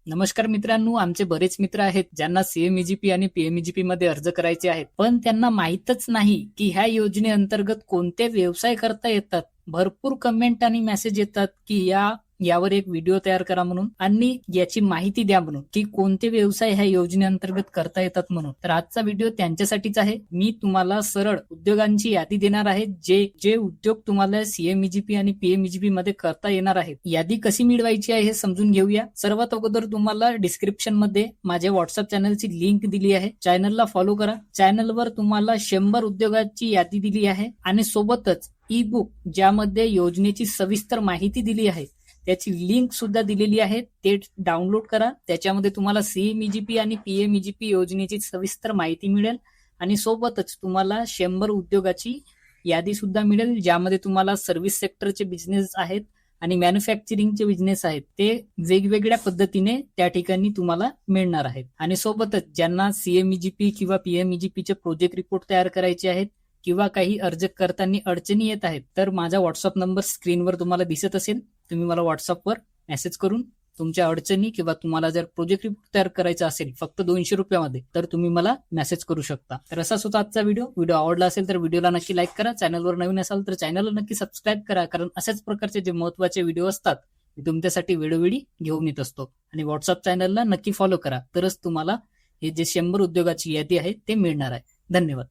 नमस्कार मित्रांनो, आमचे बरेच मित्र आहेत ज्यांना सीएमईजीपी आणि पीएमईजीपी मध्ये अर्ज करायचे आहेत, पण त्यांना माहीतच नाही की ह्या योजनेअंतर्गत कोणते व्यवसाय करता येतात. भरपूर कमेंट आणि मेसेज येतात की यावर एक व्हिडिओ तयार करा म्हणून आणि याची माहिती द्या म्हणून की कोणते व्यवसाय ह्या योजनेअंतर्गत करता येतात म्हणून. तर आजचा व्हिडिओ त्यांच्यासाठीच आहे. मी तुम्हाला सरळ उद्योगांची यादी देणार आहे जे उद्योग तुम्हाला सीएमईजीपी आणि पीएमईजीपी मध्ये करता येणार आहेत. यादी कशी मिळवायची आहे हे समजून घेऊया. सर्वात अगोदर तुम्हाला डिस्क्रिप्शन मध्ये माझ्या व्हॉट्सअप चॅनलची लिंक दिली आहे. चॅनलला फॉलो करा. चॅनलवर तुम्हाला 100 उद्योगाची यादी दिली आहे आणि सोबतच ई बुक ज्यामध्ये योजनेची सविस्तर माहिती दिली आहे त्याची लिंक सुद्धा दिलेली आहे. ते डाउनलोड करा. त्याच्यामध्ये तुम्हाला सीएमईजीपी आणि पीएमईजीपी योजनेची सविस्तर माहिती मिळेल आणि सोबतच तुम्हाला 100 उद्योगाची यादी सुद्धा मिळेल ज्यामध्ये तुम्हाला सर्व्हिस सेक्टरचे बिझनेस आहेत आणि मॅन्युफॅक्चरिंगचे बिझनेस आहेत ते वेगवेगळ्या पद्धतीने त्या ठिकाणी तुम्हाला मिळणार आहेत. आणि सोबतच ज्यांना सीएमईजीपी किंवा पीएमईजीपीचे प्रोजेक्ट रिपोर्ट तयार करायचे आहेत किंवा काही अर्ज करताना अडचणी येत आहेत तर माझा व्हॉट्सअप नंबर स्क्रीनवर तुम्हाला दिसत असेल. तुम्ही मला व्हॉट्सअपवर मेसेज करून तुमच्या अडचणी किंवा तुम्हाला जर प्रोजेक्ट रिपोर्ट तयार करायचा असेल फक्त 200 रुपयामध्ये तर तुम्ही मला मेसेज करू शकता. तर असाच होता आजचा व्हिडिओ आवडला असेल तर व्हिडिओला नक्की लाईक करा. चॅनलवर नवीन असाल तर चॅनलला नक्की सबस्क्राईब करा, कारण अशाच प्रकारचे जे महत्त्वाचे व्हिडिओ असतात मी तुमच्यासाठी वेळोवेळी घेऊन येत असतो. आणि व्हॉट्सअप चॅनलला नक्की फॉलो करा, तरच तुम्हाला हे जे 100 उद्योगाची यादी आहे ते मिळणार आहे. धन्यवाद.